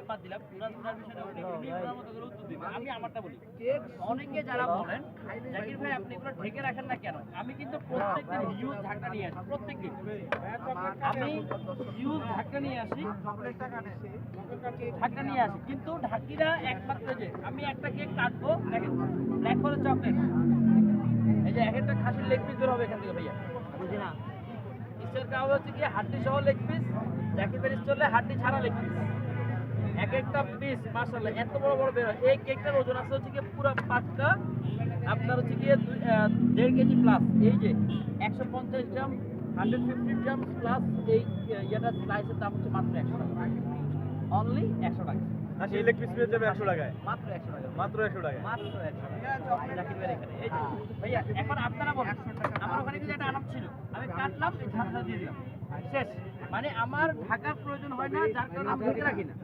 বাদ দিলাম, ওনার বিষয়টা উনি ওনার মতো করে উত্তর দিবেন। আমি আমারটা বলি। অনেকে যারা বলেন জাকির ভাই আপনি এগুলো ঢেকে রাখেন না কেন? আমি কিন্তু প্রত্যেকদিন হিউজ ঢাকা নিয়ে আসি, প্রত্যেকদিন আমি হিউজ ঢাকা নিয়ে আসি, ঢাকা নিয়ে আসি। কিন্তু ঢাকিরা একমাত্র যে আমি একটা কেক কাটবো, দেখেন ব্ল্যাক ফরেস্ট চকলেট, এই যে এক একটা খাসির লেগ পিস বের হবে এখান থেকে ভাইয়া, বুঝি না ইস্টার কাউ হচ্ছে কি হাড্ডি সহ লেগ পিস, জাকির ভাই চললে হাড্ডি ছাড়া লেগ পিস, এক একটা পিস মাশাআল্লাহ এত বড় বড় বের হয়। এই কেকটার ওজন আছে হচ্ছে কি পুরো পাঁচটা আপনার হচ্ছে কি 1.5 কেজি প্লাস, এই যে 150 গ্রাম 150 গ্রাম প্লাস এই ইয়েটা স্লাইসের দাম হচ্ছে মাত্র 100 টাকা, অনলি 100 টাকা। আর সেই লেগ পিস পেয়ে যাবে 100 টাকায়, মাত্র 100 টাকা, মাত্র 100 টাকায়, মাত্র 100 টাকা জাকির ভাই এখানে। এই যে ভাইয়া এখন আপনারা বলেন, আমার ওখানে কিন্তু একটা আনাপ ছিল, আমি কাটলাম এই ঝালটা দিয়ে দিলাম, শেষ। মানে আমার ঢাকার প্রয়োজন হয় না, যার কারণে আমি ঢেকে রাখি না।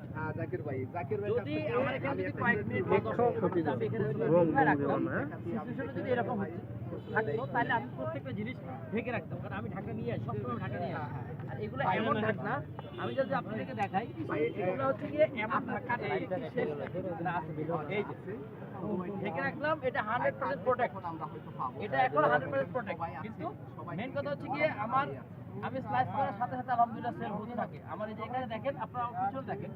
যদি আমার এখানে যদি কয়েক মিনিট বা 10 মিনিট আমি এখানে ঢুকায় রাখতাম, সিচুয়েশনটা যদি এরকম থাকতো তাহলে আমি প্রত্যেকটা জিনিস ঢেকে রাখতাম, কারণ আমি ঢাকা নিয়ে আসি, সবসময় ঢাকা নিয়ে আসি। আর এগুলো এমন ঢাকনা, আমি যদি আপনাদেরকে দেখাই, এগুলো হচ্ছে গিয়ে এমন ঢাকনা শেষ না আছে, এই যে ঢেকে রাখলাম, এটা 100% প্রোটেক্ট, এটা এখন 100% প্রোটেক্ট। কিন্তু মেন কথা হচ্ছে গিয়ে আমি স্লাইস করার সাথে সাথে আলহামদুলিল্লাহ সেল হতে থাকে। আমার এই যে এখানে দেখেন, আপনারা পিছনে দেখেন,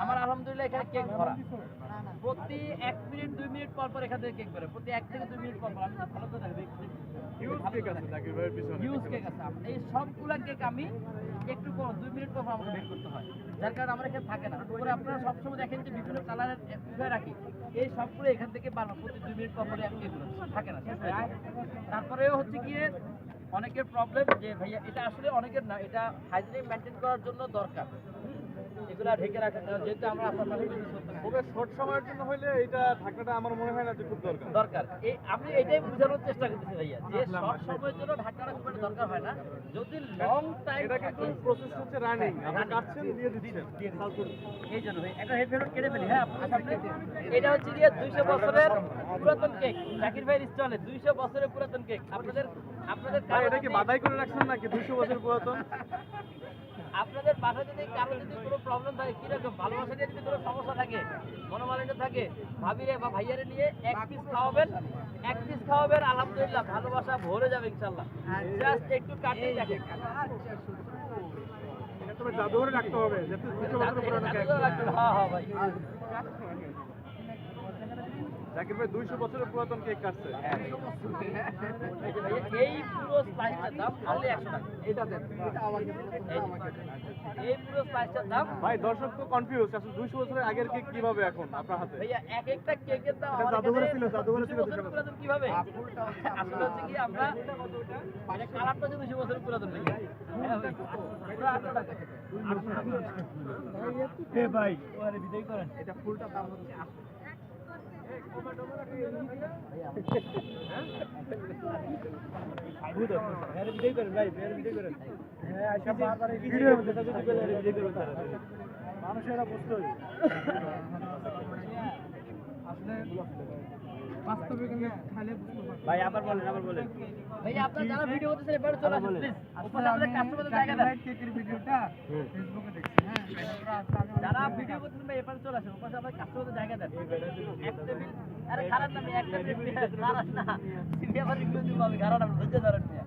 আমার আলহামদুলিল্লাহ এখানে কেক ভরা, প্রতি 1 মিনিট 2 মিনিট পর পর এখান থেকে কেক বেরোয়, প্রতি 1 থেকে 2 মিনিট পর পর। আমি ভালো তো দেখবেন হিউজ কেক আছে জাকির ভাইয়ের পিছনে, হিউজ কেক আছে। এই সবগুলা কেক আমি একটু পর 2 মিনিট পর আমাকে বের করতে হয়, যার কারণে আমার এখানে থাকে না। পরে আপনারা সবসময় দেখেন যে বিভিন্ন কালারের উঠে রাখি, এই সবগুলো এখান থেকে বানানো, প্রতি 2 মিনিট পর পরে এগুলো থাকে না, শেষ হয়ে যায়। তারপরেও হচ্ছে গিয়ে অনেকের প্রবলেম যে ভাইয়া এটা আসলে অনেকের না, এটা হাইজিনিক মেনটেন করার জন্য দরকার এগুলা ঢেকে রাখা, যেহেতু আমরা আপনার সাথে বিজনেস করতে তবে শর্ট সময়ের জন্য হইলে এটা ঢাকনাটা আমার মনে হয় না যে খুব দরকার। দরকার। এই আমি এটাই বোঝানোর চেষ্টা করতেছি ভাইয়া, যে শর্ট সময়ের জন্য ঢাকাটা খুব একটা দরকার হয় না, যদি লং টাইম এটা কিন্তু প্রসেস হচ্ছে রানিং, আপনি কাটছেন দিয়ে দিচ্ছেন। এই জন্য ভাই একটা হেড ফেরত কেটে ফেলি। হ্যাঁ আপনার সামনে এটা হচ্ছে গিয়ে 200 বছরের পুরাতন কেক, জাকির ভাইয়ের স্টলে 200 বছরের পুরাতন কেক। আপনাদের ভাই এটা কি বাধাই করে রাখছেন নাকি 200 বছর পুরাতন? আপনাদের বাসায় যদি কারো যদি কোনো প্রবলেম থাকে, কিরকম ভালোবাসা নিয়ে যদি কোনো সমস্যা থাকে, মনোমালিন্য থাকে, ভাবিরে বা ভাইয়ারে নিয়ে এক পিস খাওয়াবেন, আলহামদুলিল্লাহ ভালোবাসা ভরে যাবে ইনশাল্লাহ। জাস্ট একটু কাটিয়ে দেখেন, এটা তবে জাদুঘরে রাখতে হবে, যাতে 200 বছর পুরানো কেক। হ্যাঁ ভাই, জাকির ভাই 200 বছরের পুরাতন কেক কাটছে। এই যে ভাইয়া এই পুরো স্লাইসটার দাম অনলি 100 টাকা। এটা দেন, এটা আমাকে এই পুরো স্লাইসটার দাম। ভাই দর্শক তো কনফিউজ, আসলে 200 বছরের আগের কেক কিভাবে এখন আপনার হাতে? ভাইয়া এক একটা কেকের দাম এটা জাদুঘরে ছিল 200 বছর। পুরাতন কিভাবে? আসলে হচ্ছে কি আমরা এটা কালারটা যে 200 বছরের পুরাতন ভাইয়া। হ্যাঁ ভাই, পুরো 800 টাকা। এ ভাই ওরে বিদায় করেন, এটা ফুলটা দাম হচ্ছে 800 টাকা। মানুষেরা বুঝতে ভাই আবার বলেন ভাই আপনারা যারা ভিডিও করতেছেন এবারে চলে আসুন প্লিজ, উপরে আমাদের কাস্টমারদের জায়গা দেন। কেকের ভিডিওটা ফেসবুকে দেখছি। হ্যাঁ যারা ভিডিও করতেছেন ভাই এবারে চলে আসুন, উপরে আমাদের কাস্টমারদের জায়গা দেন। এক টেবিল, আরে খারাপ না ভাই, এক টেবিল খারাপ না, সিরিয়াল রিভিউ দিব আমি, খারাপ না, ধৈর্য ধরেন মিয়া।